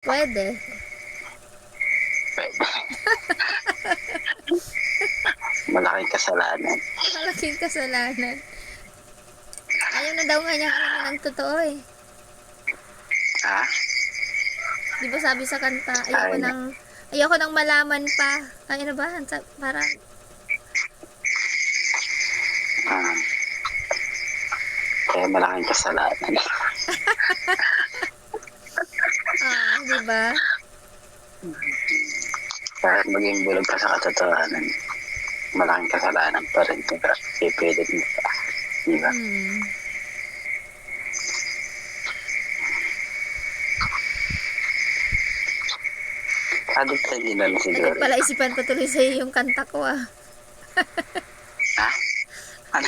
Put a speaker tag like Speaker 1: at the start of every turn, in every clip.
Speaker 1: Pwede.
Speaker 2: Pwede. Malaking kasalanan.
Speaker 1: Malaking kasalanan. Ayaw na daw nga niyang alamin ang totoo eh.
Speaker 2: Ha?
Speaker 1: Di ba sabi sa kanta,
Speaker 2: Ayaw na.
Speaker 1: ayoko nang malaman pa. Ay, ano ba? Parang,
Speaker 2: Ah. Kaya malaking kasalanan.
Speaker 1: di ba?
Speaker 2: Kahit maging bulog ka sa katotohanan, malaking kasalanan pa rin kung ipilit mo pa. Di ba? Adult na din lang siguro.
Speaker 1: Pala isipan pa tuloy sa'yo yung kanta ko ah.
Speaker 2: Ha? Ano?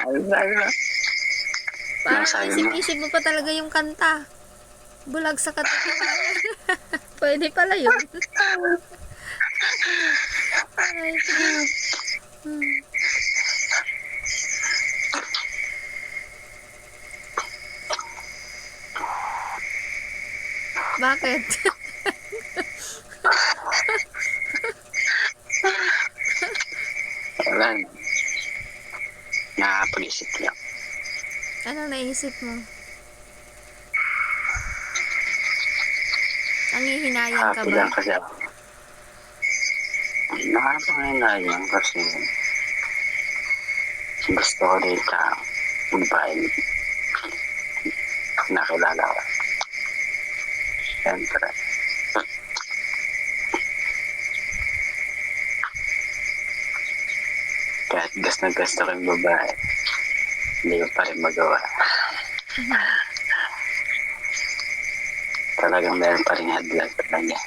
Speaker 2: Ano? Ano?
Speaker 1: Parang
Speaker 2: sabi mo?
Speaker 1: isip-isip mo pa talaga yung kanta. Bulag sa katotohanan. Pwede pala yun. Ay, Bakit?
Speaker 2: Wala. Nakakapag-isip lang.
Speaker 1: Anong naisip mo? Nangihinayang ka
Speaker 2: Happy
Speaker 1: ba?
Speaker 2: lang kasi ako. Nakakapanghinayang kasi gusto ko rin ka babae nakilala ko. Siyempre. Kahit gusto ko yung babae, hindi ko pa rin magawa. Talagang meron pa rin hadlang sa kanya.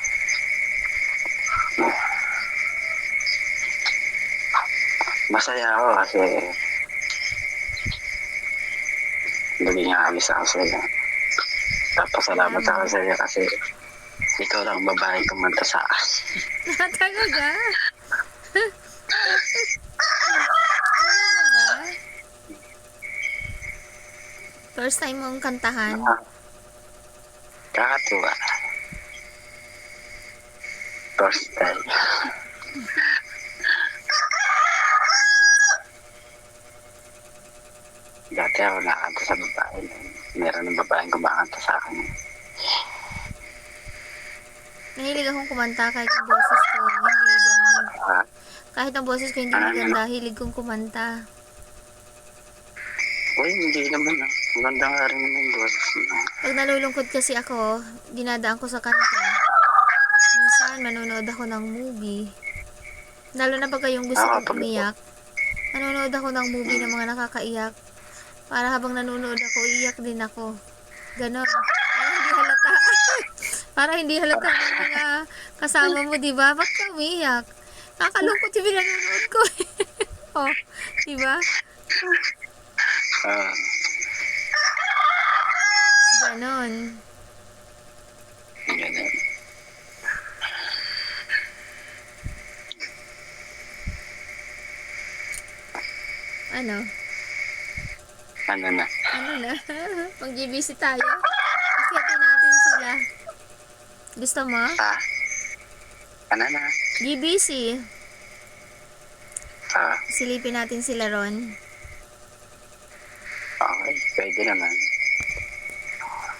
Speaker 2: Masaya ako kasi naging amis ako sa iyo. Papasalamat ako sa iyo kasi ikaw lang babae kumanta sa akin.
Speaker 1: Talaga? First time mong kantahan?
Speaker 2: Kakatuwa. First time. Dati ako nakakanta sa babae. Meron ng babaeng kumakanta sa akin.
Speaker 1: Nahilig akong kumanta kahit ang boses ko hindi ganun. Kahit ang boses ko hindi maganda, hilig kong kumanta.
Speaker 2: Uy, hindi naman ah. Maganda nga rin naman yung boses mo.
Speaker 1: Pag nalulungkot kasi ako, dinadaan ko sa kanta. Minsan, manonood ako ng movie. Lalo na pag yung gusto kong umiyak. Nanonood ako ng movie ng mga nakakaiyak. Para habang nanonood ako, iyak din ako. Ganon. Para hindi halata. Para hindi halata ng mga kasama mo, diba? Ba't ka umiyak? Nakakalungkot yung pinanonood ko. Oh, diba? Ganon.
Speaker 2: Ganun.
Speaker 1: Ano?
Speaker 2: Ano na?
Speaker 1: Ano na? Mag-GBC tayo. Akitin natin sila. Gusto mo?
Speaker 2: Ha? Ano na?
Speaker 1: GBC.
Speaker 2: Ah,
Speaker 1: Silipin natin sila ron.
Speaker 2: okay. Pwede naman.